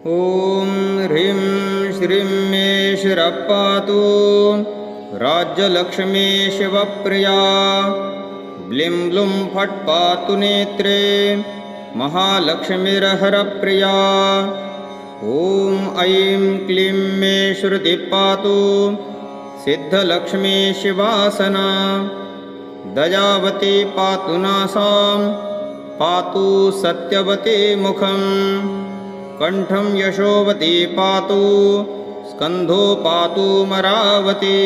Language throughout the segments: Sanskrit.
ॐ ह्रीं श्रीं मे शिरः पातु राज्यलक्ष्मी शिवप्रिया। ब्लीं ब्लूं फट् पातु नेत्रे महालक्ष्मीर्हरप्रिया। ॐ ऐं क्लीं मे श्रुतिः पातु सिद्धलक्ष्मी शिवासना। दयावती पातु नासां पातु सत्यवती मुखं। कण्ठं यशोवती पातु स्कन्धो पातु मरावती।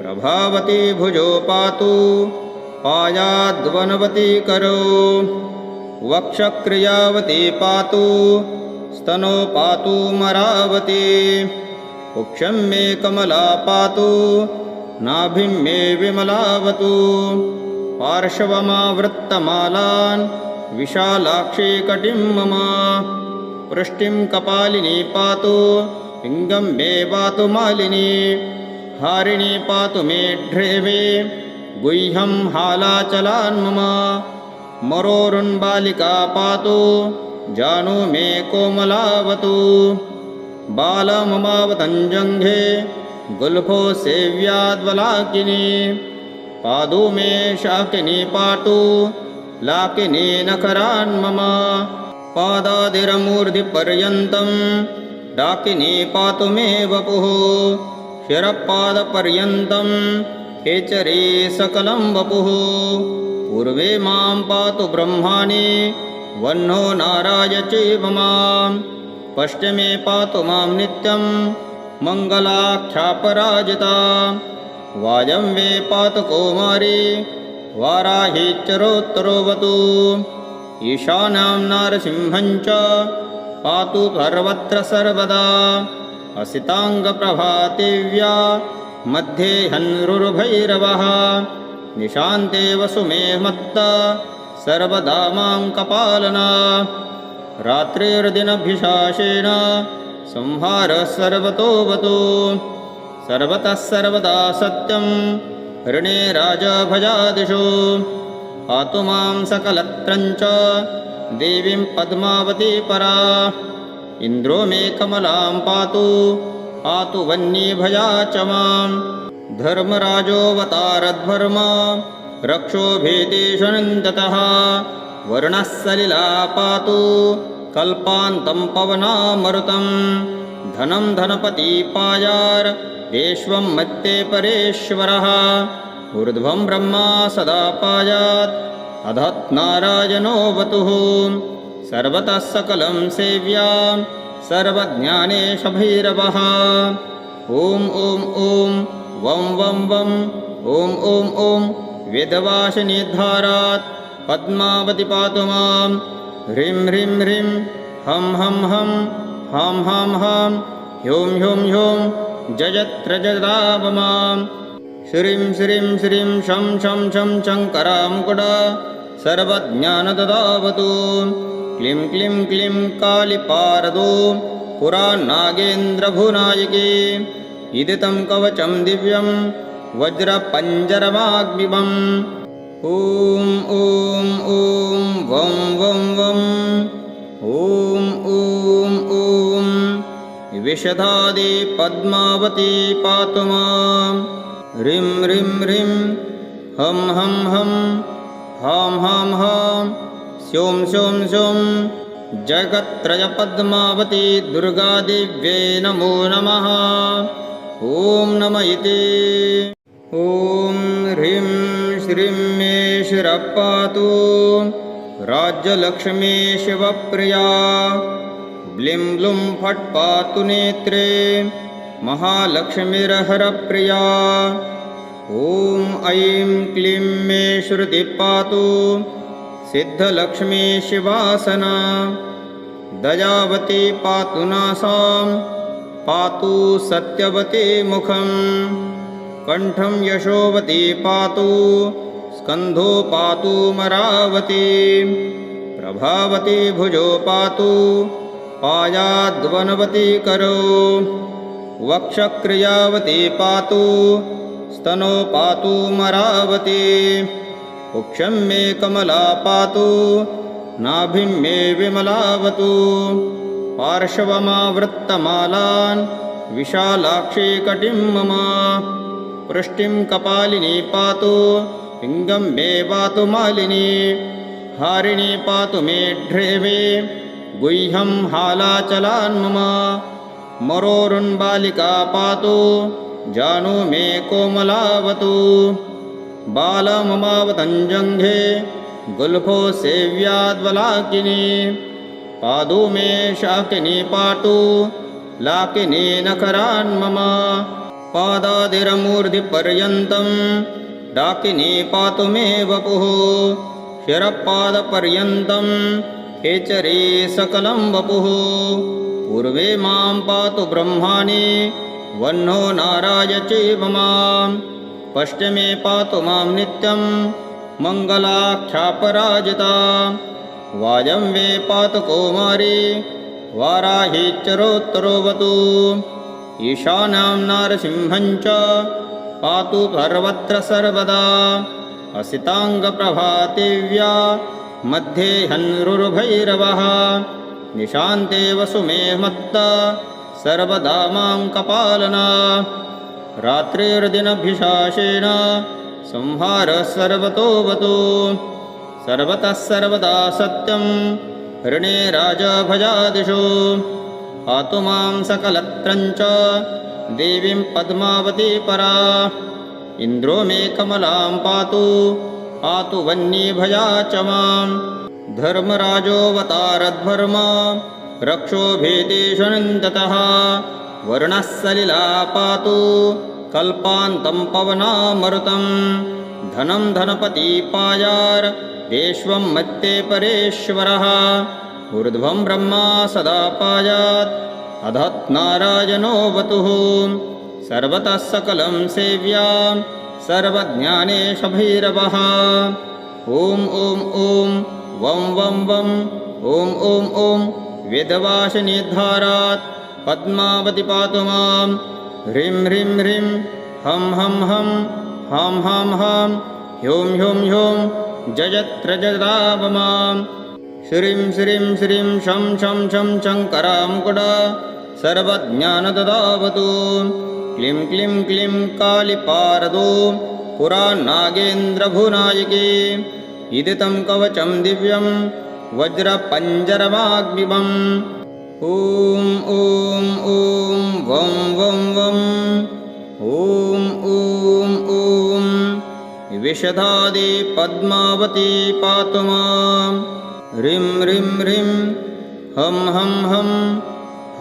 प्रभावती भुजो पातु पायाद्वनवती करो। वक्षक्रियावती पातु स्तनो पातु मरावती। कुक्षं मे कमला पातु नाभिं मे विमलावतु। पार्श्वमावृत्तमालान् विशालाक्षी कटिं मम। पृष्टिं कपालिनी पातु पिङ्गं मे पातु मालिनी। हारिणी पातु मे ढ्रेवे गुह्यं हालाचलान्मम। मरोरुन्बालिका पातु जानु मे कोमलावतु। बालममावतञ्जङ्घे गुल्फो सेव्याद्वलाकिनी। पादौ मे शाकिनी पातु लाकिनी नखरान्मम। पादादिरमूर्धिपर्यन्तं डाकिनी पातु मे वपुः। शिरःपादपर्यन्तं खेचरी सकलं वपुः। पूर्वे मां पातु ब्रह्माणि वह्नो नाराय चैव मां। पश्चिमे पातु मां नित्यं मङ्गलाख्यापराजिता। वायव्ये पातु कौमारी वाराहीश्चरोत्तरोऽवतु। ईशान्यां नारसिंहं च पातु सर्वत्र सर्वदा। असिताङ्गप्रभातिव्या मध्ये हन्रुर्भैरवः। निशान्ते वसु मे मत्ता सर्वदा मां कपालना। रात्रिर्दिनभिशासेन संहारः सर्वतोऽवतु। सर्वतः सर्वदा सत्यं ऋणे राजभजादिषु। पातु मां सकलत्रञ्च देवीं पद्मावती परा। इन्द्रो मे कमलां पातु पातु वह्निभया च मां। धर्मराजोऽवतारध्वर्म रक्षोभीतिषणन्ततः। वर्णः सलिला पातु कल्पान्तं पवनामरुतं। धनं धनपति पायार् विश्वं मत्ते परेश्वरः। ऊर्ध्वं ब्रह्मा सदा पायात् अधत् नारायणो वतुः। सर्वतः सकलं सेव्या सर्वज्ञानेश भैरवः। ॐ ॐ ॐ वं वं वं ॐ ॐ ॐ वेदवासिनीद्धारात् पद्मावती पातु मां। ह्रीं ह्रीं ह्रीं हं हं हं हां हां हां ह्यों ह्यों ह्यों जयत्र जगदाव मां। श्रीं श्रीं श्रीं शं शं शं शङ्करामुकुटा सर्वज्ञानददावतु। क्लीं क्लीं क्लीं कालिपारदो पुरा नागेन्द्रभुनायकी। इदितं कवचं दिव्यं वज्रपञ्जरमाग्निमम्। ॐ ॐ ॐ वं वं वं ॐ ॐ ॐ विशदादि पद्मावती पातु मां। ह्रीं ह्रीं ह्रीं हं हं हं हां हां हां स्यों स्यों स्यों जगत्त्रयपद्मावती दुर्गादिव्यै नमो नमः। ॐ नम इति। ॐ ह्रीं श्रीं मे शिरः पातु राज्यलक्ष्मी शिवप्रिया। ब्लीं ब्लूं फट् पातु नेत्रे महालक्ष्मीर्हरप्रिया। ॐ ऐं क्लीं मे श्रुतिः पातु सिद्धलक्ष्मी शिवासना। दयावती पातु नासां पातु सत्यवती मुखं। कण्ठं यशोवती पातु स्कन्धो पातु मरावती। प्रभावती भुजो पातु पायाद्वनवती करो। वक्षक्रियावती पातु स्तनो पातु मरावती। कुक्षं मे कमला पातु नाभिं मे विमलावतु। पार्श्वमावृत्तमालान् विशालाक्षी कटिं मम पृष्टिं कपालिनी पातु पिङ्गं मे पातु मालिनी हारिणी पातु मे ढ्रेवे गुह्यं हालाचलान् मम मरोरुन्बालिका पातु जानु मे कोमलावतु बालममावतञ्जङ्घे गुल्फो सेव्याद्वलाकिनी पादु मे शाकिनी पातु लाकिनी नखरान् मम पादादिरमूर्धिपर्यन्तं डाकिनी पातु मे वपुः शिरपादपर्यन्तं खेचरी सकलं वपुः पूर्वे मां पातु ब्रह्माणि वह्नो नाराय चेवमां पश्चिमे पातु मां नित्यं मङ्गलाख्यापराजिता वायव्ये पातु कौमारी वाराहीच्चरोत्तरोऽवतु ईशान्यां नारसिंहञ्च पातु सर्वत्र सर्वदा असिताङ्गप्रभातिव्या मध्ये हन्रुर्भैरवः निशान्ते वसु मे मत्ता सर्वदा मां कपालना रात्रिर्दिनभिशासेन संहारः सर्वतोऽवतु सर्वतः सर्वदा सत्यं ऋणे राजभजादिषु पातु मां सकलत्रञ्च देवीं पद्मावती परा इन्द्रो मे कमलां पातु पातु वह्निभया च मां धर्मराजोऽवतारध्वर्म रक्षोभेदेशनन्दतः वर्णः सलिला पातु कल्पान्तं पवनामरुतं धनं धनपति पायार् देश्वं मत्ते परेश्वरः ऊर्ध्वं ब्रह्मा सदा पायात् अधत् नारायणो वतुः सर्वतः सकलं सेव्यां सर्वज्ञानेश भैरवः ॐ ॐ ॐ वं वं वं ॐ ॐ ॐ वेदवासिनीद्धारात् पद्मावती पातु मां ह्रीं ह्रीं ह्रीं हं हं हं हां हां हां ह्यों ह्यों ह्यों जयत्र जयदावमां श्रीं श्रीं श्रीं शं शं शं शङ्करामुकुटा सर्वज्ञानददावतु क्लीं क्लीं क्लीं कालिपारदो पुरा नागेन्द्रभुनायकी इदितं कवचं दिव्यं वज्रपञ्जरवाग्विवम् ॐ ॐ ॐ वं वं वं ॐ ॐ ॐ विशदादि पद्मावती पातु मां ह्रीं ह्रीं ह्रीं हं हं हं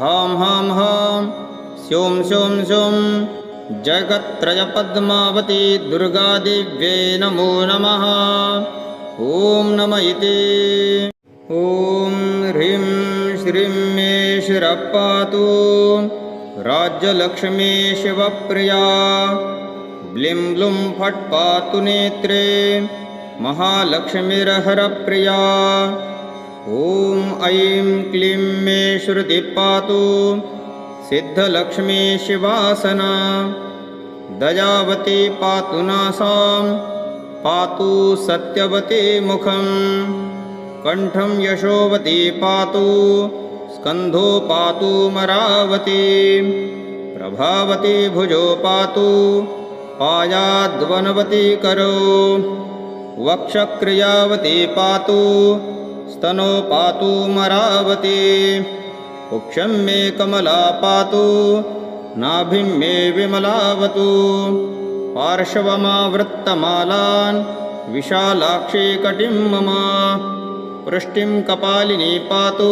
हां हां हां स्यों स्यों स्यों जगत्त्रयपद्मावती दुर्गादिव्यै नमो नमः ॐ नम इति ॐ ह्रीं श्रीं मे शिरः पातु राज्यलक्ष्मी शिवप्रिया ब्लीं ब्लूं फट् पातु नेत्रे महालक्ष्मीर्हरप्रिया ॐ ऐं क्लीं मे श्रुतिः पातु सिद्धलक्ष्मी शिवासना दयावती पातु नासां पातु सत्यवती मुखं कण्ठं यशोवती पातु स्कन्धो पातु मरावती प्रभावती भुजो पातु पायाद्वनवती करो वक्षक्रियावती पातु स्तनो पातु मरावती कुक्षं मे कमला पातु नाभिं मे विमलावतु पार्श्वमावृत्तमालान् विशालाक्षी कटिं मम पृष्टिं कपालिनी पातु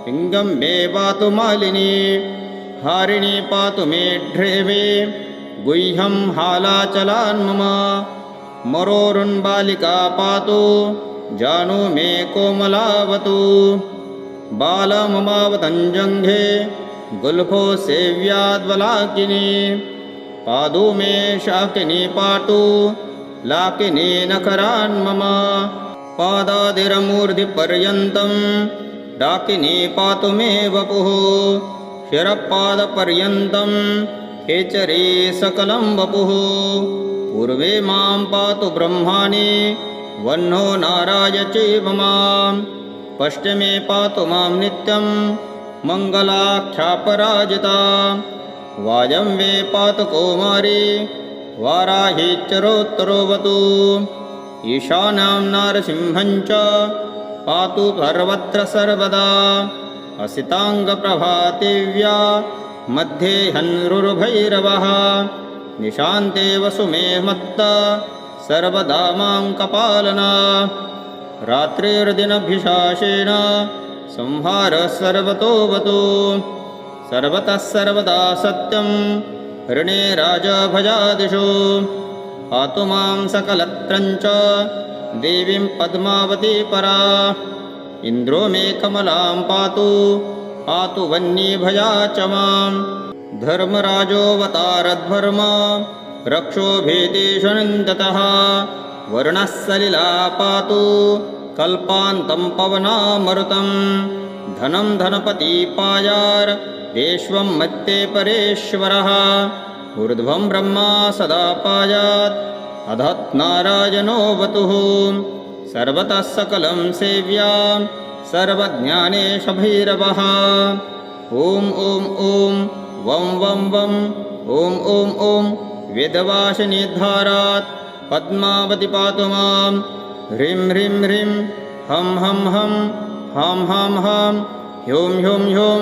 पिङ्गं मे पातु मालिनी हारिणी पातु मे ढ्रेवे गुह्यं हालाचलान् मम मरोरुन्बालिका पातु जानु मे कोमलावतु बालममावतञ्जङ्घे गुल्फो सेव्याद्वलाकिनी पादु मे शाकिनी पातु लाकिनी नखरान् मम पादादिरमूर्धिपर्यन्तं डाकिनी पातु मे वपुः शिरपादपर्यन्तं खेचरी सकलं वपुः पूर्वे मां पातु ब्रह्माणि वह्नो नाराय चेवमां पश्चिमे पातु मां नित्यं मङ्गलाख्यापराजिता वाजं वे पातु कौमारी वाराहीच्चरोत्तरोऽवतु ईशानां नारसिंहं च पातु सर्वत्र सर्वदा असिताङ्गप्रभातिव्या मध्ये हन्रुर्भैरवः निशान्ते वसुमे मत्ता सर्वदा मां कपालना रात्रिर्दिनभिशासेन संहारः सर्वतोऽवतु सर्वतः सर्वदा सत्यं ऋणे राजभजादिषु पातु मां सकलत्रञ्च देवीं पद्मावती परा इन्द्रो मे कमलां पातु पातु वह्निभया च मां धर्मराजोऽवतारध्वर्म रक्षो भेदेशनन्दतः वर्णः सलिला पातु कल्पान्तं पवनामरुतं धनं धनपति पायार विश्वं मत्ते परेश्वरः ऊर्ध्वं ब्रह्मा सदा पायात् अधत् नारायणो वतुः सर्वतः सकलं सेव्यां सर्वज्ञानेश भैरवः ॐ ॐ ॐ वं वं वं ॐ ॐ ॐ वेदवासिनिद्धारात् पद्मावती पातु मां ह्रीं ह्रीं ह्रीं हं हं हं हां हां हां ह्यों ह्यों ह्यों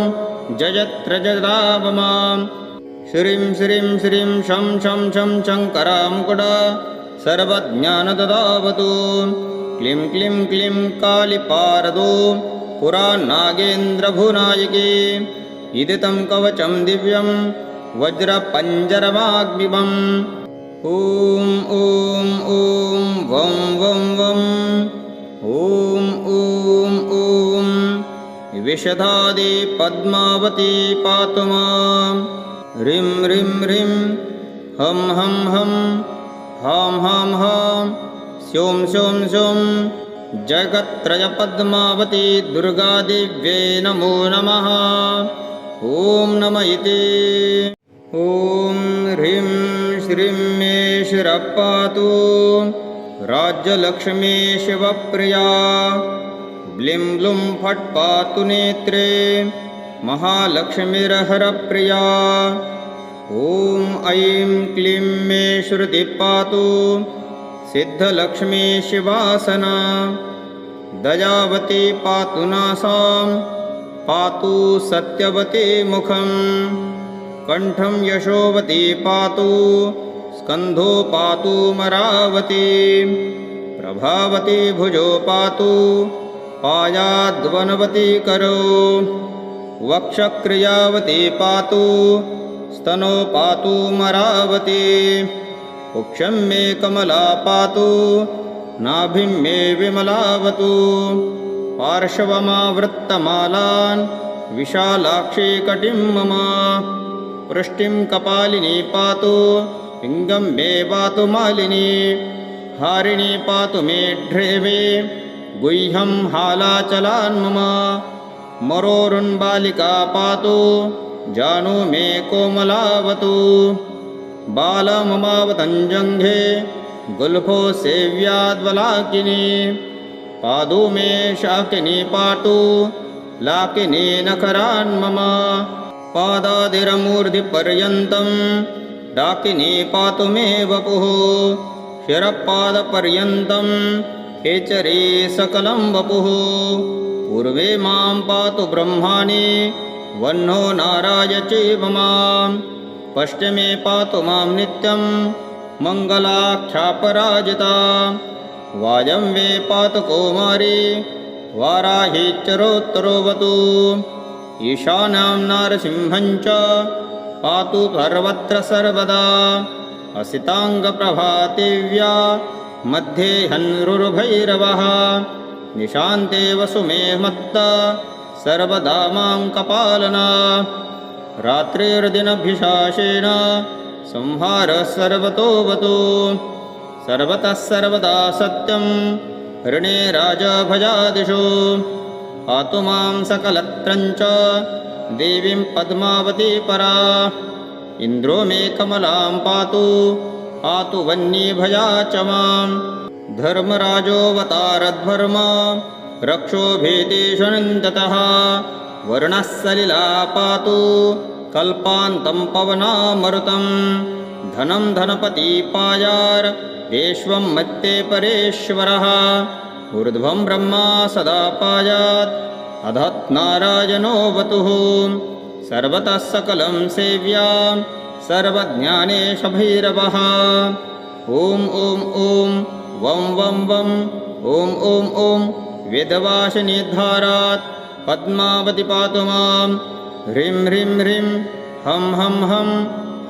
जयत्र जगदाव मां श्रीं श्रीं श्रीं शं शं शं शङ्करामुकुट सर्वज्ञानददावतु क्लीं क्लीं क्लीं कालिपारदो पुरान्नागेन्द्रभुनायकी इदितं कवचं दिव्यं वज्रपञ्जरमाग्निमम् ॐ ॐ ॐ वं वं वं ॐ ॐ ॐ विशदादि पद्मावती पातु मां ह्रीं ह्रीं ह्रीं हं हं हं हां हां हां स्यों स्यों स्यों जगत्त्रयपद्मावती दुर्गादिव्यै नमो नमः ॐ नम इति ॐ ह्रीं श्रीं मे शिरः पातु राज्यलक्ष्मी शिवप्रिया ब्लीं ब्लूं फट् पातु नेत्रे महालक्ष्मीर्हरप्रिया ॐ ऐं क्लीं मे श्रुतिः पातु सिद्धलक्ष्मी शिवासना दयावती पातु नासां पातु सत्यवती मुखं कण्ठं यशोवती पातु स्कन्धो पातु मरावती प्रभावती भुजो पातु पायाद्वनवती करो वक्षक्रियावती पातु स्तनो पातु मरावती कुक्षं मे कमला पातु नाभिं मे विमलावतु पार्श्वमावृत्तमालान् विशालाक्षी कटिं मम पृष्टिं कपालिनी पातु पिङ्गं मे पातु मालिनी हारिणी पातु मे ढ्रेवे गुह्यं हालाचलान्मम मरोरुन्बालिका पातु जानु मे कोमलावतु बालममावतञ्जङ्घे गुल्फो सेव्याद्वलाकिनी पादु मे शाकिनी पातु लाकिनी नखरान्मम पादादिरमूर्धिपर्यन्तं डाकिनी पातु मे वपुः शिरःपादपर्यन्तं खेचरी सकलं वपुः पूर्वे मां पातु ब्रह्माणि वह्नो नारायचैव मां पश्चिमे पातु मां नित्यं मङ्गलाख्यापराजिता वाजं वे पातु कौमारी वाराहीच्चरोत्तरोऽवतु ईशानां नारसिंहं च पातु सर्वत्र सर्वदा असिताङ्गप्रभातिव्या मध्ये हन्रुर्भैरवः निशान्ते वसुमे मत्ता सर्वदा मां कपालना रात्रिर्दिनभिशासेन संहारः सर्वतोऽवतु सर्वतः सर्वदा सत्यं ऋणे राजभजादिषु पातु मां सकलत्रञ्च देवीं पद्मावती परा इन्द्रो मे कमलां पातु पातु वह्निभया च मां धर्मराजोऽवतारध्वर्म रक्षो भेदेशनन्दतः वरुणः सलिला पातु कल्पान्तं पवनामरुतं धनं धनपति पायार विश्वं मत्ते परेश्वरः ऊर्ध्वं ब्रह्मा सदा पायात् अधत् नारायणो वतुः सर्वतः सकलं सेव्या सर्वज्ञानेश भैरवः ॐ ॐ ॐ वं वं वं ॐ ॐ ॐ वेदवासिनीद्धारात् पद्मावती पातु मां ह्रीं ह्रीं ह्रीं हं हं हं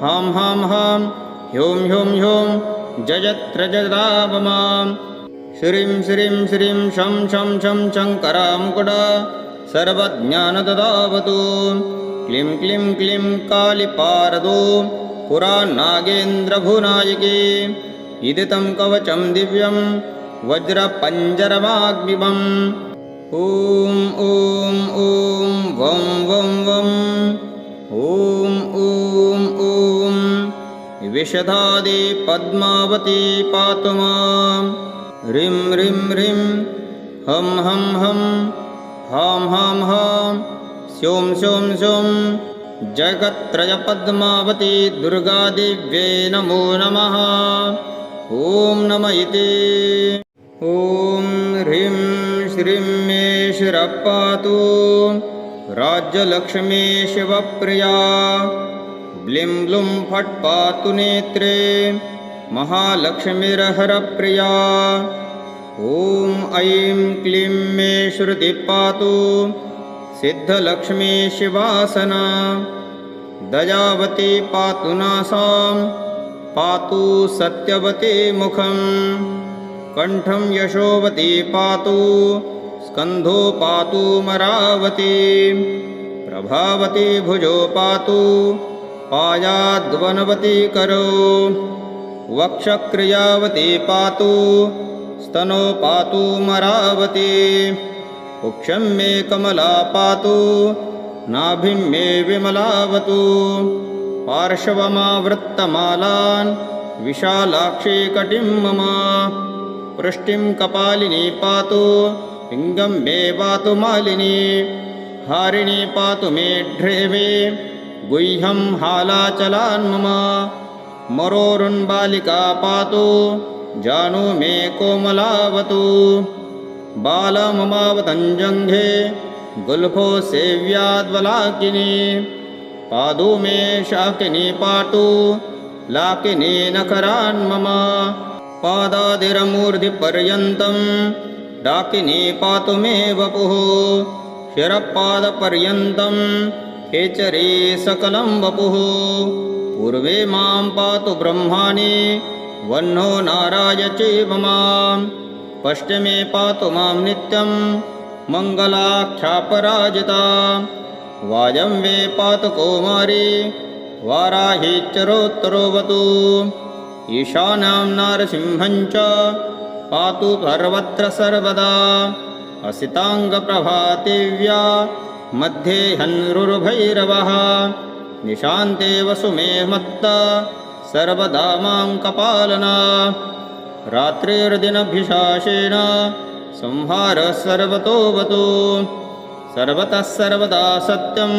हां हां हां ह्यों ह्यों ह्यों जयत्र जयदावमां श्रीं श्रीं श्रीं शं शं शं शङ्करामुकुटा सर्वज्ञानददावतु क्लीं क्लीं क्लीं कालिपारदो पुरान्नागेन्द्रभुनायिके इदितं कवचं दिव्यं वज्रपञ्जरमाग्निमम् ॐ ॐ ॐ वं वं वं ॐ ॐ ॐ विशदादि पद्मावती पातु मां ह्रीं ह्रीं ह्रीं हं हं हं हां हां हां स्यों स्यों स्यों जगत्त्रयपद्मावती दुर्गादिव्ये नमो नमः ॐ नम इति ॐ ह्रीं श्रीं मे शिरः पातु राज्यलक्ष्मी शिवप्रिया ब्लीं ब्लूं फट् पातु नेत्रे महालक्ष्मीर्हरप्रिया ॐ ऐं क्लीं मे श्रुतिः पातु सिद्धलक्ष्मी शिवासना दयावती पातु नासां पातु सत्यवती मुखं कण्ठं यशोवती पातु स्कन्धो पातु मरावती प्रभावती भुजो पातु पायाद्वनवती करो वक्षक्रियावती पातु स्तनो पातु मरावती उक्षं मे कमला पातु नाभिं मे विमलावतु पार्श्वमावृत्तमालान् विशालाक्षी कटिं मम पृष्टिं कपालिनी पातु पिङ्गं मे पातु मालिनी हारिणी पातु मे ढ्रेवे गुह्यं हालाचलान् मम मरोरुन्बालिका पातु जानु मे कोमलावतु बालममावतञ्जङ्घे गुल्फो सेव्याद्वलाकिनी पादु मे शाकिनी पातु लाकिनी नखरान् मम पादादिरमूर्धिपर्यन्तं डाकिनी पातु मे वपुः शिरःपादपर्यन्तं खेचरी सकलं वपुः पूर्वे मां पातु ब्रह्माणि वह्नो नाराय चैव मां पश्चिमे पातु मां नित्यं मङ्गलाख्यापराजिता वायव्ये पातु कौमारी वाराही चरोत्तरोवतु ईशान्यां नारसिंहं च पातु सर्वत्र सर्वदा असिताङ्गप्रभातिव्या मध्ये हन्रुर्भैरवः निशान्ते वसुमे मत्ता सर्वदा मां कपालना रात्रिर्दिनभिशासेन संहारः सर्वतोऽवतु सर्वतः सर्वदा सत्यं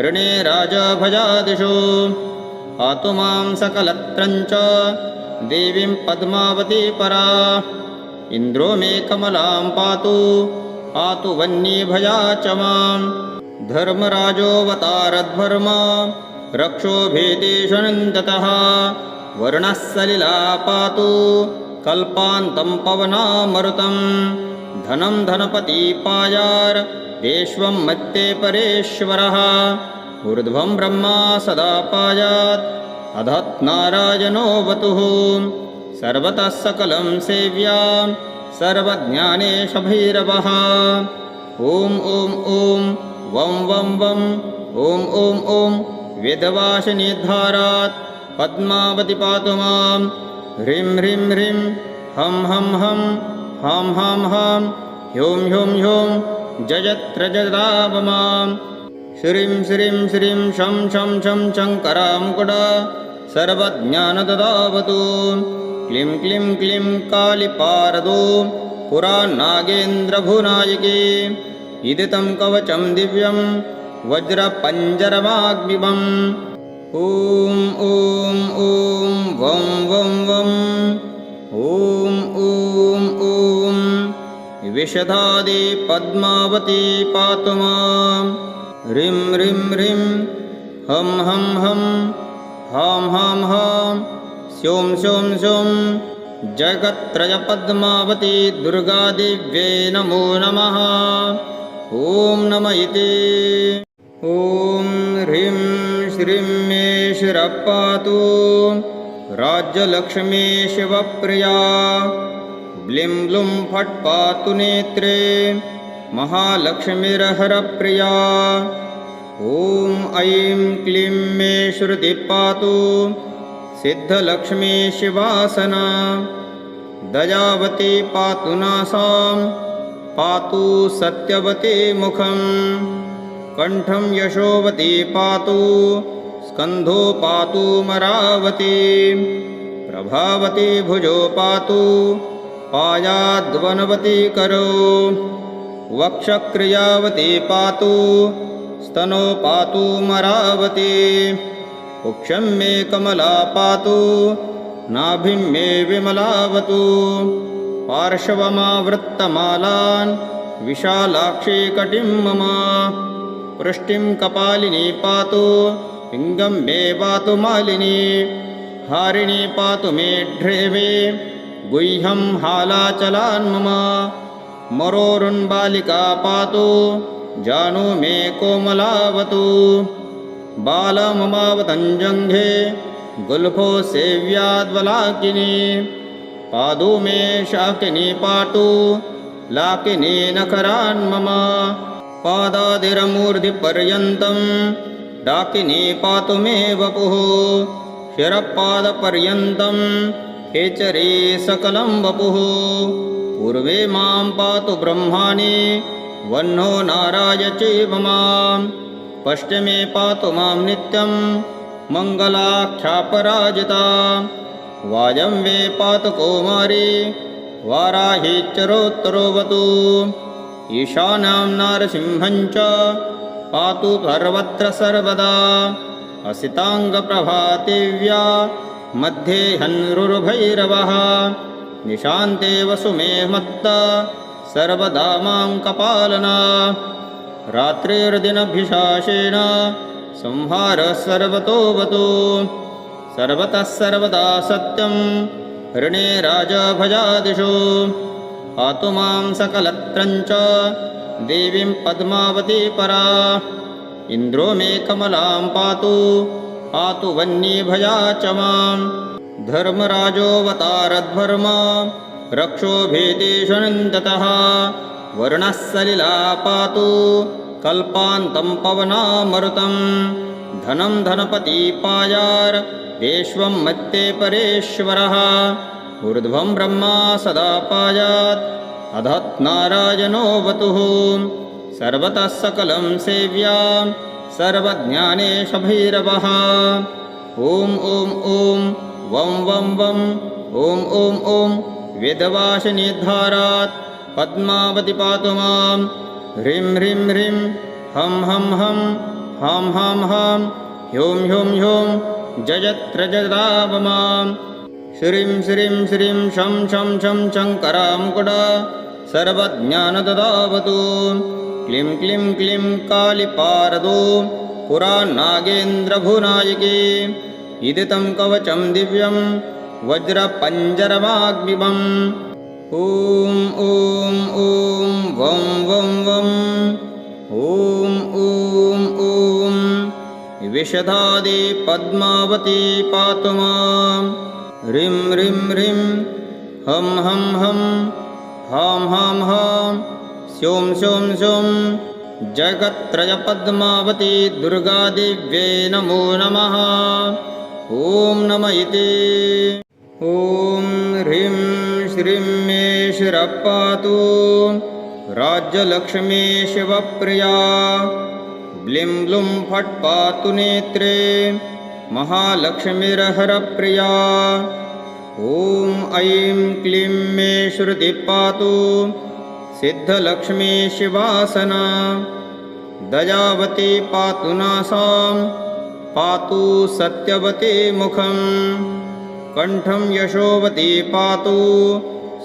ऋणे राजभजादिषु पातु मां सकलत्रञ्च देवीं पद्मावती परा इन्द्रो मे कमलां पातु पातु वह्निभया च मां धर्मराजोऽवतारध्वर्म रक्षोभेदेषु नन्दतः वरुणः सलिला पातु कल्पान्तं पवनामरुतं धनं धनपति पायार विश्वं मत्ते परेश्वरः ऊर्ध्वं ब्रह्मा सदा पायात् अधत् नारायणो वतुः सर्वतः सकलं सेव्या सर्वज्ञानेश भैरवः ॐ ॐ ॐ वं वं वं ॐ ॐ ॐ वेदवासिनीद्धारात् पद्मावती पातु मां ह्रीं ह्रीं ह्रीं हं हं हं हां हां हां ह्यों ह्यों ह्यों जयत्र जयदावमां श्रीं श्रीं श्रीं शं शं शं शङ्करामुकुटा सर्वज्ञानददावतु क्लीं क्लीं क्लीं कालिपारदो पुरान्नागेन्द्रभुनायिके इदितं कवचं दिव्यं वज्रपञ्जरमाग्निबम् ॐ ॐ ॐ वं वं वं ॐ ॐ ॐ विशदादि पद्मावती पातु मां ह्रीं ह्रीं ह्रीं हं हं हं हां हां हां स्यों स्यों स्यों जगत्त्रयपद्मावती दुर्गादिव्यै नमो नमः ॐ नम इति ॐ ह्रीं श्रीं मे शिरः पातु राज्यलक्ष्मी शिवप्रिया ब्लीं ब्लूं फट् पातु नेत्रे महालक्ष्मीर्हरप्रिया ॐ ऐं क्लीं मे श्रुतिः पातु सिद्धलक्ष्मी शिवासना दयावती पातु नासां पातु सत्यवती मुखं कण्ठं यशोवती पातु स्कन्धो पातु मरावती प्रभावती भुजो पातु पायाद्वनवती करो वक्षक्रियावती पातु स्तनो पातु मरावती उक्षं मे कमला पातु नाभिं मे विमलावतु पार्श्वमावृत्तमालान् विशालाक्षी कटिं मम पृष्टिं कपालिनी पातु पिङ्गं मे पातु मालिनी हारिणी पातु मे ढ्रेवे गुह्यं हालाचलान् मम मरोरुन्बालिका पातु जानु मे कोमलावतु बालममावतञ्जङ्घे गुल्फो सेव्याद्वलाकिनी पादु मे शाकिनी पातु लाकिनी नखरान् मम पादादिरमूर्धिपर्यन्तं डाकिनी पातु मे वपुः शिरःपादपर्यन्तं खेचरी सकलं वपुः पूर्वे मां पातु ब्रह्माणि वह्नो नारायचैव मां पश्चिमे पातु मां नित्यं मङ्गलाख्यापराजिता वायव्ये पातु कौमारी वाराहीच्चरोत्तरोऽवतु ईशान्यां नारसिंहं च पातु सर्वत्र सर्वदा असिताङ्गप्रभातिव्या मध्ये हन्रुर्भैरवः निशान्ते वसु मे मत्ता सर्वदा मां कपालना रात्रिर्दिनभिशासेन संहारः सर्वतोऽवतु सर्वतः सर्वदा सत्यं ऋणे राजभजादिषु पातु मां सकलत्रञ्च देवीं पद्मावती परा इन्द्रो मे कमलां पातु पातु वह्निभया च मां धर्मराजोऽवतारध्वर्म रक्षोभेदेशनन्दतः वर्णः सलिला पातु कल्पान्तं पवनामरुतं धनं धनपति पायार् विश्वं मत्ते परेश्वरः ऊर्ध्वं ब्रह्मा सदा पायात् अधत् नारायणो वतुः सर्वतः सकलं सेव्या सर्वज्ञानेश भैरवः ॐ ॐ ॐ वं वं वं ॐ ॐ ॐ वेदवासिनीद्धारात् पद्मावती पातु मां ह्रीं ह्रीं ह्रीं हं हं हं हां हां हां ह्यों ह्यों ह्यों जयत्र जगदाव मां श्रीं श्रीं श्रीं शं शं शं शङ्करामुकुटा सर्वज्ञानददावतु क्लीं क्लीं क्लीं कालिपारदो पुरा नागेन्द्रभुनायिके इदितं कवचं दिव्यं वज्रपञ्जरमाग्निबम् ॐ ॐ ॐ वं वं वं ॐ ॐ ॐ विशदादि पद्मावती पातु मां ह्रीं ह्रीं ह्रीं हं हं हं हां हां हां स्यों स्यों स्यों जगत्त्रयपद्मावती दुर्गादिव्यै नमो नमः ॐ नम इति ॐ ह्रीं श्रीं मे शिरः पातु राज्यलक्ष्मी शिवप्रिया ब्लीं ब्लूं फट् पातु नेत्रे महालक्ष्मीर्हरप्रिया ॐ ऐं क्लीं मे श्रुतिः पातु सिद्धलक्ष्मी शिवासना दयावती पातु नासां पातु सत्यवती मुखं कंठं यशोवती पातु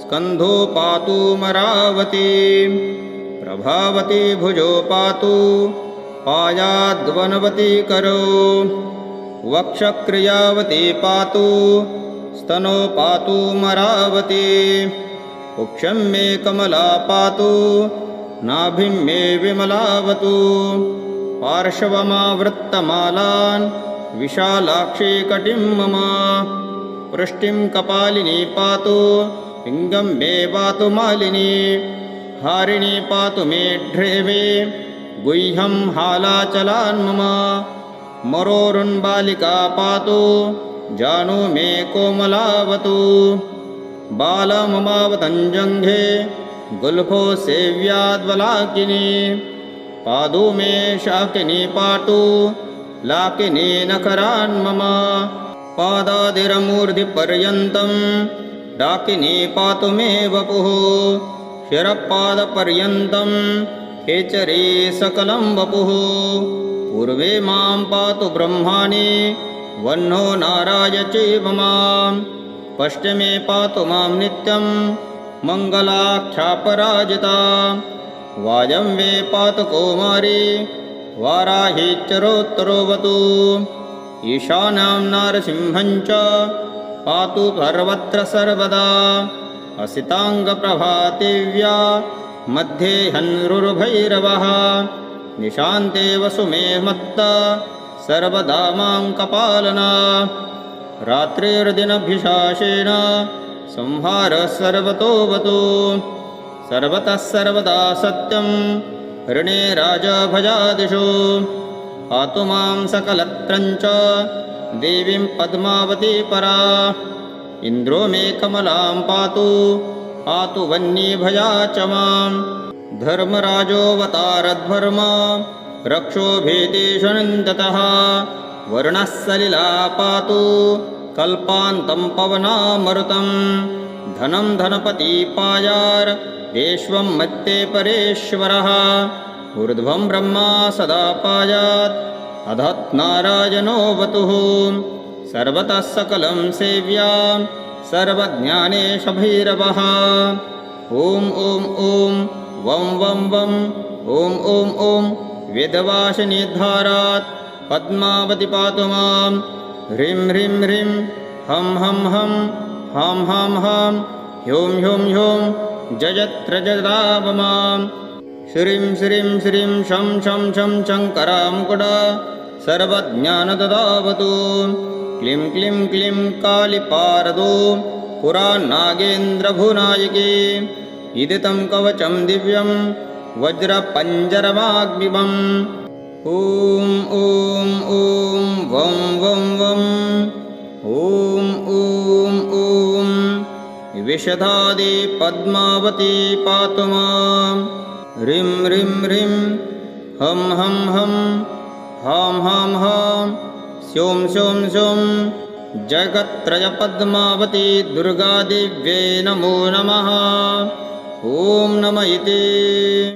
स्कन्धो पातु मरावती प्रभावती भुजो पातु पायाद्वनवती करो वक्षक्रियावती पातु स्तनो पातु मरावती उक्षं मे कमला पातु नाभिं मे विमलावतु पार्श्वमावृत्तमालान् विशालाक्षी कटिं मम पृष्टिं कपालिनी पातु पिङ्गं मे पातु मालिनी हारिणी पातु मे ढ्रेवे गुह्यं हालाचलान्मम मरोरुन्बालिका पातु जानु मे कोमलावतु बालममावतञ्जङ्घे गुल्फो सेव्याद्वलाकिनी पादु मे शाकिनी पातु लाकिनी नखरान्मम पादादिरमूर्धिपर्यन्तं डाकिनी पातु मे वपुः शिरपादपर्यन्तं खेचरी सकलं वपुः पूर्वे मां पातु ब्रह्माणि वह्नो नाराय चैव मां पश्चिमे पातु मां नित्यं मङ्गलाख्यापराजिता वायव्ये पातु कौमारी वाराहीच्चरोत्तरोऽवतु ईशान्यां नारसिंहं च पातु सर्वत्र सर्वदा असिताङ्गप्रभातिव्या मध्ये हन्रुर्भैरवः निशान्ते वसु मे मत्ता सर्वदा मां कपालना रात्रिर्दिनभिशासेन संहारः सर्वतोऽवतु सर्वतः सर्वदा सत्यं ऋणे राजभजादिषु पातु मां सकलत्रञ्च देवीं पद्मावती परा इन्द्रो मे कमलां पातु पातु वह्निभया च मां धर्मराजोऽवतारध्वर्म रक्षोभीतिषणन्ततः वर्णः सलिला पातु कल्पान्तं पवनामरुतं धनं धनपति पायार् विश्वं मत्ते परेश्वरः ऊर्ध्वं ब्रह्मा सदा पायात् अधत् नारायणो वतुः सर्वतः सकलं सेव्या सर्वज्ञानेश भैरवः ॐ ॐ ॐ वं वं वं ॐ ॐ ॐ वेदवासिनीधारात् पद्मावती पातु मां ह्रीं ह्रीं ह्रीं हं हं हं हां हां हां ह्यों ह्यों ह्यों जयत्र जयदाव मां श्रीं श्रीं श्रीं शं शं शं शङ्करामुकुटा सर्वज्ञानददावतु क्लीं क्लीं क्लीं कालिपारदो पुरा नागेन्द्रभुनायकी इदितं कवचं दिव्यं वज्रपञ्जरमाग्निमम् ॐ ॐ ॐ वं वं वं ॐ ॐ ॐ विशदादि पद्मावती पातु मां ह्रीं ह्रीं ह्रीं हं हं हं हां हां हां स्यों स्यों स्यों जगत्त्रयपद्मावती दुर्गादिव्यै नमो नमः ॐ नम इति।